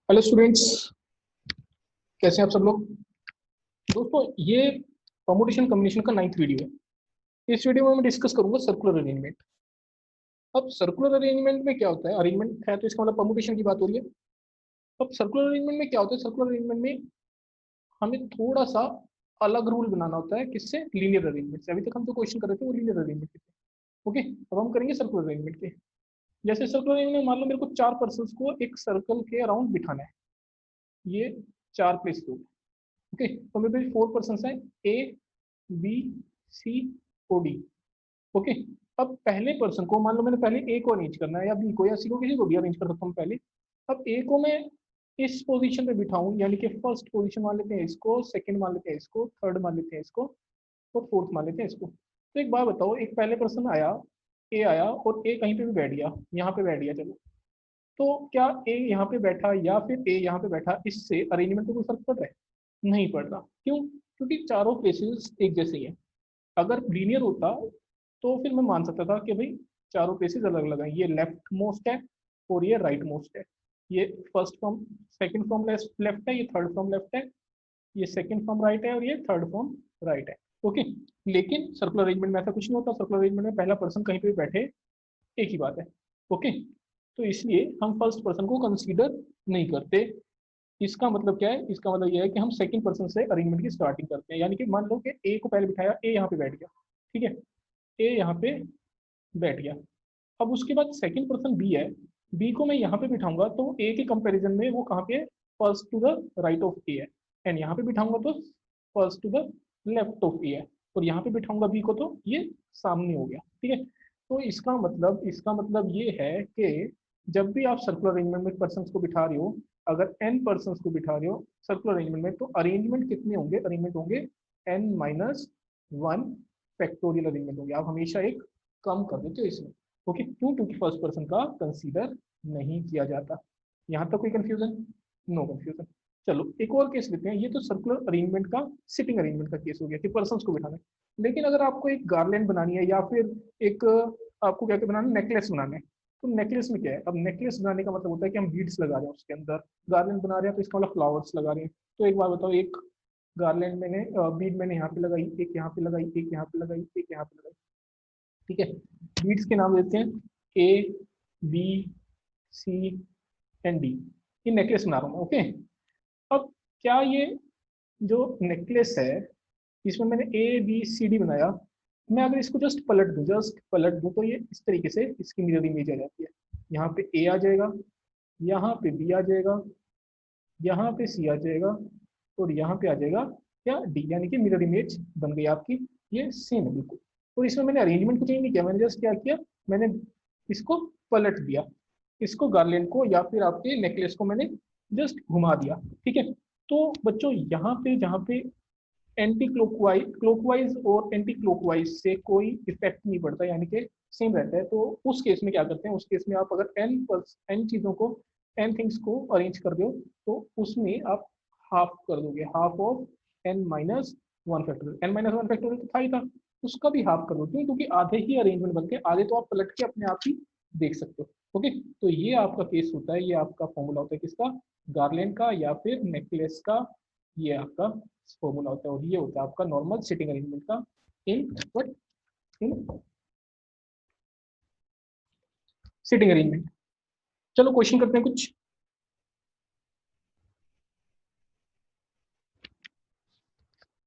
Hello students, कैसे हैं आप सब लोग। दोस्तों, ये परमुटेशन कॉम्बिनेशन का 9th वीडियो है। इस वीडियो में मैं डिस्कस करूंगा सर्कुलर अरेंजमेंट। अब सर्कुलर अरेंजमेंट में क्या होता है, अरेंजमेंट है तो इसका मतलब परमुटेशन की बात हो रही है। अब सर्कुलर अरेंजमेंट में क्या होता है, सर्कुलर अरेंजमेंट में हमें थोड़ा सा अलग रूल बनाना होता है। किससे? लीनियर अरेंजमेंट से। अभी तक हम जो क्वेश्चन कर रहे थे वो लीनियर अरेंजमेंट के थे। ओके, अब हम करेंगे सर्कुलर अरेंजमेंट के। जैसे सर्कुलर अरेंजमेंट में मान लो मेरे को 4 पर्सन को एक सर्कल के अराउंड बिठाना है। ये 4 प्लेस लोग। ओके, तो मेरे पास 4 पर्सन है, A B C O D. Okay, अब पहले पर्सन को मान लो मैंने पहले ए को अरेंज करना है, या बी को या सी को, किसी को भी अरेंज कर सकता हूँ पहले। अब ए को मैं इस पोजीशन पे बिठाऊं, यानी कि फर्स्ट पोजीशन मान लेते हैं इसको, सेकंड मान लेते हैं इसको, थर्ड मान लेते हैं इसको, और फोर्थ मान लेते हैं इसको। तो एक बात बताओ, एक पहले पर्सन आया, ए आया, और ए कहीं पे भी बैठ गया, यहाँ पे बैठ गया, चलो। तो क्या ए यहाँ पे बैठा या फिर ए यहाँ पे बैठा, इससे अरेंजमेंट पे कोई फर्क पड़ रहा है? नहीं पड़ रहा। क्यों? क्योंकि चारों प्लेसेस एक जैसे ही है। अगर लीनियर होता तो फिर मैं मान सकता था कि भाई चारों प्लेसेस अलग अलग हैं, ये लेफ्ट मोस्ट है और ये राइट मोस्ट है। ये first from second from left है, ये थर्ड फ्रॉम लेफ्ट है, ये सेकंड फ्रॉम राइट है, और ये थर्ड फ्रॉम राइट है। ओके, लेकिन सर्कुलर अरेंजमेंट में ऐसा कुछ नहीं होता। सर्कुलर अरेंजमेंट में पहला पर्सन कहीं पे भी बैठे, एक ही बात है। ओके, तो इसलिए हम फर्स्ट पर्सन को कंसीडर नहीं करते। इसका मतलब क्या है? इसका मतलब यह है कि हम सेकंड पर्सन से अरेंजमेंट की स्टार्टिंग करते हैं। यानी कि मान लो कि ए को पहले बिठाया, ए यहाँ पे बैठ गया, ठीक है, ए यहाँ पे बैठ गया। अब उसके बाद सेकंड पर्सन बी है, बी को मैं यहाँ पे बिठाऊंगा तो ए के कंपैरिजन में वो कहाँ पे है? First to the right of A है। एंड यहाँ पे बिठाऊंगा तो first to the left of A है। और यहाँ पे बिठाऊंगा बी को तो ये सामने हो गया, ठीक है। तो इसका मतलब ये है कि जब भी आप सर्कुलर अरेंजमेंट में पर्सन को बिठा रहे हो, अगर एन पर्सन को बिठा रहे हो सर्कुलर अरेंजमेंट में, तो अरेंजमेंट कितने होंगे? अरेंजमेंट होंगे n-1 फैक्टोरियल अरेंजमेंट होंगे। आप हमेशा एक कम कर देते हो इसमें। ओके, क्यों? क्योंकि फर्स्ट पर्सन का कंसीडर नहीं किया जाता। यहाँ तक कोई कंफ्यूजन? No confusion. चलो एक और केस लेते हैं। ये तो सर्कुलर अरेंजमेंट का, सिटिंग अरेंजमेंट का केस हो गया कि पर्सन को बिठाना है। लेकिन अगर आपको एक गार्लैंड बनानी है, या फिर एक आपको क्या क्या बनाना है, नेकलेस बनाना है। तो नेकलेस में क्या है? अब नेकलेस बनाने का मतलब होता है कि हम बीड्स लगा रहे हैं उसके अंदर। गार्लैंड बना रहे हैं तो इसका मतलब फ्लावर्स लगा रहे हैं। तो एक बार बताओ, एक गार्लैंड मैंने बीड मैंने यहाँ पे लगाई, एक यहाँ पे लगाई, एक यहाँ पे लगाई, एक यहाँ पे लगाई, ठीक है। बीड्स के नाम देते हैं A B C and D. ये नेकलेस बना रहा हूँ, ओके। अब क्या ये जो नेकलेस है, इसमें मैंने ए बी सी डी बनाया, मैं अगर इसको जस्ट पलट दूं तो ये इस तरीके से इसकी मिरर इमेज आ जाती है। यहाँ पे ए आ जाएगा, यहाँ पे बी आ जाएगा, यहाँ पे सी आ जाएगा, और यहाँ पे आ जाएगा क्या? डी। यानी कि मिरर इमेज बन गई आपकी। ये सेम है बिल्कुल। और इसमें मैंने अरेंजमेंट को चेंज नहीं किया, मैंने जस्ट क्या किया, मैंने इसको पलट दिया। इसको गार्लैंड को या फिर आपके नेकलेस को मैंने जस्ट घुमा दिया, ठीक है। तो बच्चों, यहाँ पे जहाँ पे एंटी क्लॉकवाइज और एंटी क्लॉकवाइज से कोई इफेक्ट नहीं पड़ता, यानी कि सेम रहता है, तो उस केस में क्या करते हैं? उस केस में आप अगर एन चीजों को, एन थिंग्स को अरेंज कर दो, तो उसमें आप हाफ कर दोगे, half of n-1 factorial. n-1 factorial तो था ही था, उसका भी हाफ कर दो। क्यों? क्योंकि आधे ही अरेंजमेंट बनते हैं, आधे तो आप पलट के अपने आप ही देख सकते हो। ओके, तो ये आपका केस होता है, ये आपका फॉर्मूला होता है किसका? गार्लैंड का या फिर नेकलेस का। ये आपका फॉर्मूला होता है, और ये होता है आपका नॉर्मल सिटिंग अरेंजमेंट का in what? In sitting arrangement. चलो क्वेश्चन करते हैं कुछ।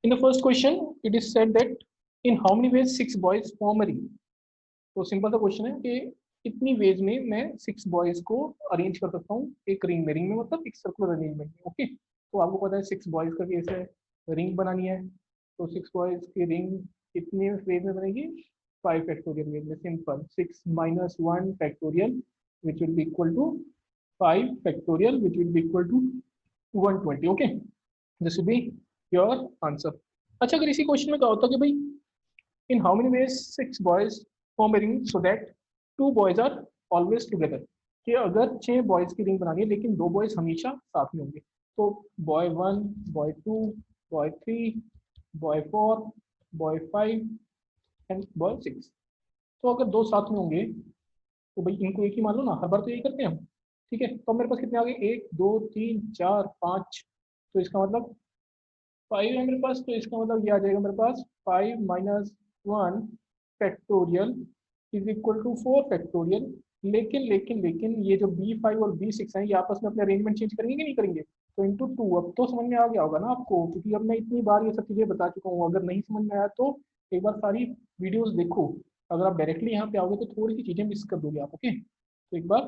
In the first question it is said that in how many veg 6 boys form a ring. तो सिंपल सा क्वेश्चन है कि कितनी वेज में मैं 6 बॉयज को अरेंज कर सकता हूँ एक रिंग में। रिंग में मतलब एक सर्कुलर अरेंजमेंट में। ओके, तो आपको पता है 6 बॉयज का केस है, रिंग बनानी है। तो 6 बॉयज की रिंग कितने वेज में बनेगी? 5 फैक्टोरियल वेज में। Simple, 6-1 factorial which will be equal to 5 factorial which will be equal to 120। Okay, this will be your answer. अच्छा, अगर इसी क्वेश्चन में क्या होता कि भाई in how many ways 6 boys form a ring so that 2 boys are always together। कि अगर 6 बॉयज की रिंग बनानी है लेकिन 2 बॉयज हमेशा साथ में होंगे, तो boy 1, boy 2, boy 3, boy 4, boy 5 and boy 6। तो अगर दो साथ में होंगे तो भाई इनको एक ही मान लो ना, हर बार तो यही करते हैं हम। ठीक है। तो मेरे पास कितने आ गए, 1 2 3 4 5, तो इसका मतलब 5 है मेरे पास, तो इसका मतलब ये आ जाएगा मेरे पास 5 minus 1 factorial is equal to 4 factorial. लेकिन ये जो B5 और B6 हैं, ये आपस में अपने अरेंजमेंट चेंज करेंगे कि नहीं करेंगे, तो इंटू 2। अब तो समझ में आ गया होगा ना आपको, क्योंकि अब मैं इतनी बार ये सब चीज़ें बता चुका हूँ। अगर नहीं समझ में आया तो एक बार सारी वीडियोस देखो। अगर आप डायरेक्टली यहाँ पे आओगे तो थोड़ी सी चीज़ें मिस कर दोगे आप, ओके। तो एक बार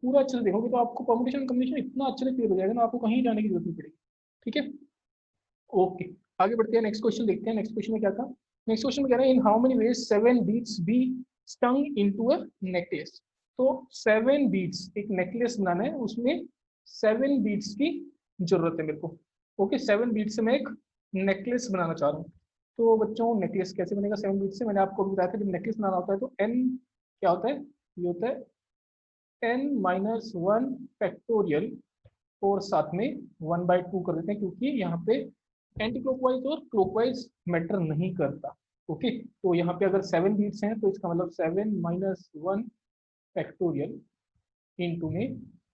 पूरा अच्छे से देखोगे तो आपको परमुटेशन कॉम्बिनेशन इतना अच्छे से क्लियर हो जाएगा ना, आपको कहीं जाने की जरूरत नहीं पड़ेगी, ठीक है। ओके, आगे बढ़ते हैं, नेक्स्ट क्वेश्चन देखते हैं। नेक्स्ट क्वेश्चन में क्या था, नेक्स्ट क्वेश्चन में कह रहा है in how many ways 7 beads be stung into a necklace. तो 7 बीड्स, एक नेकलेस बनाना है, उसमें 7 बीड्स की जरूरत है मेरे को। ओके, 7 बीड्स से मैं एक नेकलेस बनाना चाह रहा हूँ। तो बच्चों नेकलेस कैसे बनेगा 7 बीड्स से, मैंने आपको बताया था जब नेकलेस बनाना होता है तो एन क्या होता है, ये होता है n-1 फैक्टोरियल, और साथ में 1/2 कर देते हैं, क्योंकि यहाँ पे एंटी क्लॉकवाइज और क्लॉकवाइज मैटर नहीं करता। ओके, तो यहाँ पे अगर 7 बीट्स हैं तो इसका मतलब 7-1 फैक्टोरियल इंटू में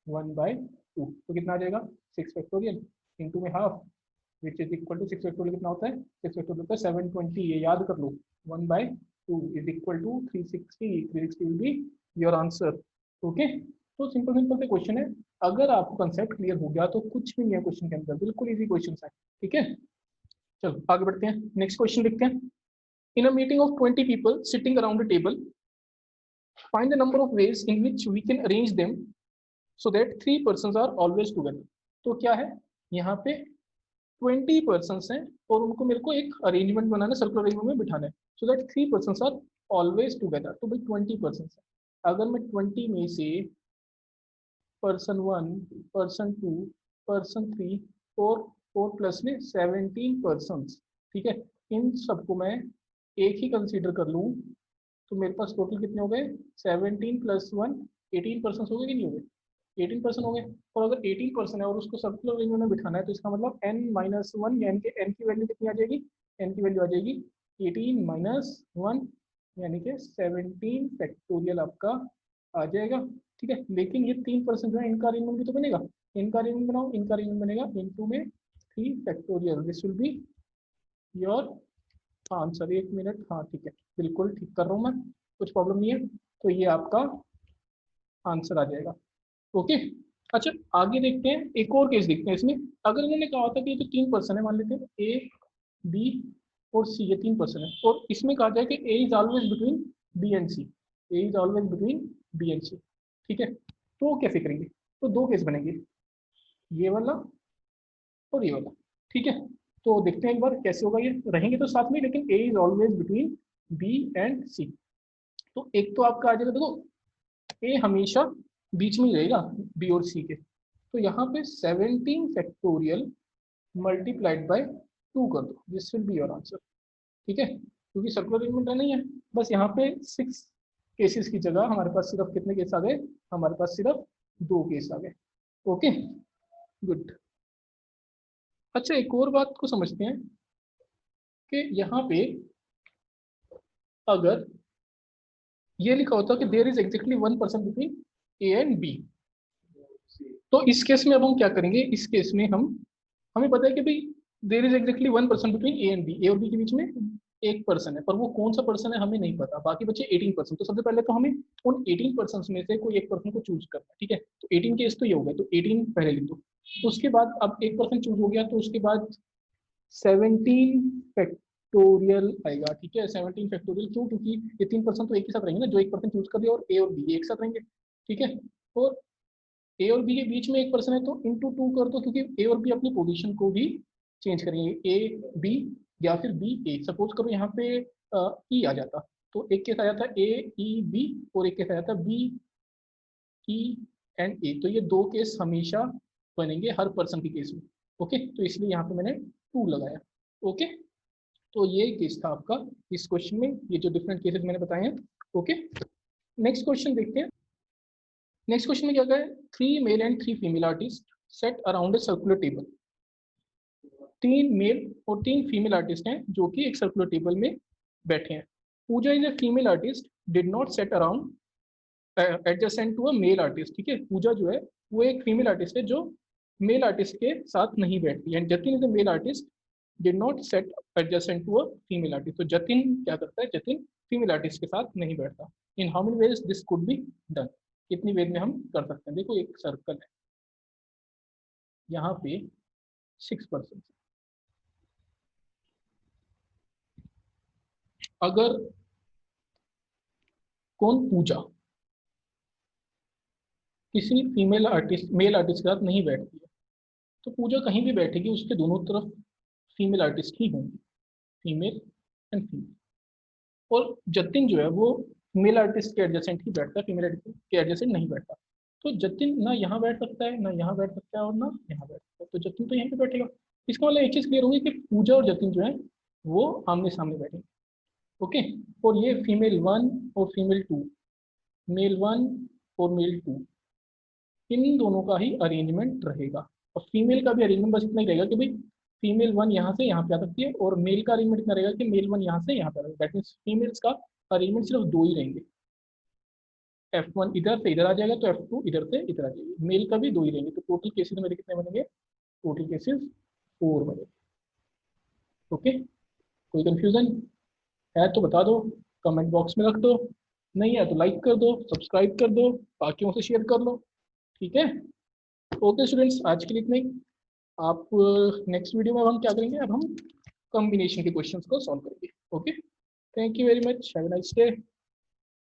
1/2, तो कितना आ जाएगा 6 फैक्टोरियल इंटू में half, which is equal to 6 factorial कितना होता है, 6 फैक्टोरियल होता है 720, ये याद कर लो। 1/2 is equal to 360 will be your answer. Okay, तो सिंपल सिंपल से क्वेश्चन है। अगर आपको कंसेप्ट क्लियर हो गया तो कुछ भी नहीं है क्वेश्चन के अंदर, बिल्कुल इजी क्वेश्चन है, ठीक है। चलो आगे बढ़ते हैं, नेक्स्ट क्वेश्चन देखते हैं। In a meeting of 20 people sitting around a table, find the number of ways in which we can arrange them so that 3 persons are always together. तो क्या है, यहाँ पे 20 पर्सन्स हैं और उनको मेरे को एक अरेंजमेंट बनाना है, सर्कुलर अरेंजमेंट में बिठाना है, so that 3 persons are always together. तो भाई 20 पर्सन्स है, अगर मैं 20 में से पर्सन 1, पर्सन 2, पर्सन 3 और प्लस में 17 पर्सन, ठीक है, इन सबको मैं एक ही कंसीडर कर लूँ, तो मेरे पास टोटल कितने हो गए, 17 प्लस 1 18 पर्सन हो गए कि नहीं हो गए, 18 पर्सन हो गए। और अगर 18 पर्सन है और उसको सर्कुलर अरेंजमेंट में बिठाना है तो इसका मतलब n-1, यानी कि n की वैल्यू कितनी आ जाएगी, n की वैल्यू आ जाएगी 18-1, यानी कि 17 फैक्टोरियल आपका आ जाएगा, ठीक है। लेकिन ये 3 पर्सन जो है इनका अरेंजमेंट भी तो बनेगा, इनका अरेंजमेंट बनाओ, इनका अरेंजमेंट बनेगा इनटू में 3 factorial, this will be your answer. 1 minute, हाँ ठीक है, बिल्कुल ठीक कर रहा हूँ मैं, कुछ प्रॉब्लम नहीं है। तो ये आपका आंसर आ जाएगा, ओके। अच्छा आगे देखते हैं, एक और केस देखते हैं इसमें। अगर इन्होंने कहा था कि ये तो 3 पर्सन है, मान लेते हैं ए बी और सी, ये 3 पर्सन है, और इसमें कहा जाए कि A is always between B and C, A is always between B and C, ठीक है। तो कैसे करेंगे, तो दो केस बनेंगे, ये वाला और ये वाला, ठीक है। तो देखते हैं एक बार कैसे होगा, ये रहेंगे तो साथ में, लेकिन A is always between B and C. तो एक तो आपका आ जाएगा, देखो ए हमेशा बीच में ही रहेगा बी और सी के, तो यहाँ पे 17 फैक्टोरियल मल्टीप्लाइड बाय 2 कर दो, this will be your answer, ठीक है। क्योंकि सर्कुलर अरेंजमेंट नहीं है, बस यहाँ पे 6 केसेस की जगह हमारे पास सिर्फ कितने केस आ गए, हमारे पास सिर्फ 2 केस आ गए, ओके गुड। अच्छा एक और बात को समझते हैं कि यहाँ पे अगर ये लिखा होता कि there is exactly 1 person between A and B, तो इस केस में अब हम क्या करेंगे, इस केस में हम, हमें पता है कि भाई there is exactly 1 person between A and B, A और बी के बीच में एक पर्सन है, पर वो कौन सा पर्सन है हमें नहीं पता, बाकी बचे 18 पर्सन। तो सबसे पहले तो हमें उन 18 पर्सन में से कोई एक पर्सन को चूज करना है, ठीक है। तो 18 केस तो ये हो गए, तो 18 पहले लिख दो। तो उसके बाद अब एक पर्सन चूज हो गया, तो उसके बाद 17 फैक्टोरियल आएगा, ठीक है। 17 फैक्टोरियल क्यों, क्योंकि ये 3 पर्सन तो एक ही साथ रहेंगे ना, जो एक पर्सन चूज कर दिया, और ए और बी एक साथ रहेंगे, ठीक है। और ए और बी के बीच में एक पर्सन है तो इंटू 2 कर दो, क्योंकि ए और बी अपनी पोजीशन को भी चेंज करेंगे, ए बी या फिर बी ए। सपोज करो यहाँ पे ई आ जाता, तो एक केस आ जाता ए ई बी, और एक केस आ जाता बी ई एंड ए, तो ये 2 केस हमेशा बनेंगे हर पर्सन के केस में, ओके। तो इसलिए यहाँ पे मैंने 2 लगाया, ओके। तो ये केस था आपका इस क्वेश्चन में, ये जो डिफरेंट केसेस मैंने बताए हैं, ओके। नेक्स्ट क्वेश्चन देखते हैं। नेक्स्ट क्वेश्चन में क्या कहा है, 3 male and 3 female artist set around a circular table. 3 male और 3 फीमेल आर्टिस्ट हैं जो कि एक सर्कुलर टेबल में बैठे हैं। Pooja is a female artist did not set around adjacent to a male artist, ठीक है। पूजा जो है वो एक फीमेल आर्टिस्ट है जो मेल आर्टिस्ट के साथ नहीं बैठती, and Jatin is a male artist did not set adjacent to a female artist. तो जतिन क्या करता है, जतिन फीमेल आर्टिस्ट के साथ नहीं बैठता। इन how many ways this could be done, कितनी वेज में हम कर सकते हैं। देखो एक सर्कल है, यहाँ पे 6%। अगर कौन पूजा किसी फीमेल आर्टिस्ट मेल आर्टिस्ट के साथ नहीं बैठती है, तो पूजा कहीं भी बैठेगी उसके दोनों तरफ फीमेल आर्टिस्ट ही होंगी, फीमेल एंड फीमेल। और जतिन जो है वो मेल आर्टिस्ट के एडजेसेंट ही बैठता है, फीमेल आर्टिस्ट के एडजेसेंट नहीं बैठता। तो जतिन ना यहाँ बैठ सकता है, ना यहाँ बैठ सकता है, और ना यहाँ बैठ सकता है, तो जतिन तो यहाँ पे बैठेगा। इसका मतलब एक चीज क्लियर होगी कि पूजा और जतिन जो है वो आमने सामने बैठेंगे। ओके, और ये फीमेल 1 और फीमेल 2, मेल 1 और मेल 2, इन दोनों का ही अरेंजमेंट रहेगा। और फीमेल का भी अरेंजमेंट बस इतना ही रहेगा कि भाई फीमेल 1 यहाँ से यहाँ पे आ सकती है, और मेल का अरेंजमेंट इतना रहेगा कि मेल 1 यहाँ से यहाँ पे आ सकता है। दैट मीन्स फीमेल्स का अरेंजमेंट सिर्फ 2 ही रहेंगे। F1 इधर से इधर आ जाएगा, तो F2 इधर से इधर आ जाएगी। मेल का भी 2 ही रहेंगे, तो टोटल केसेस मेरे कितने बनेंगे, टोटल केसेस 4 बनेंगे। ओके, कोई कंफ्यूजन है तो बता दो, कमेंट बॉक्स में रख दो, नहीं है तो लाइक कर दो, सब्सक्राइब कर दो, बाकियों से शेयर कर लो। ठीक है, ओके स्टूडेंट्स, आज के लिए इतना ही। आप नेक्स्ट वीडियो में हम क्या करेंगे, अब हम कॉम्बिनेशन के क्वेश्चंस को सॉल्व करेंगे। Okay, thank you very much, have a nice day.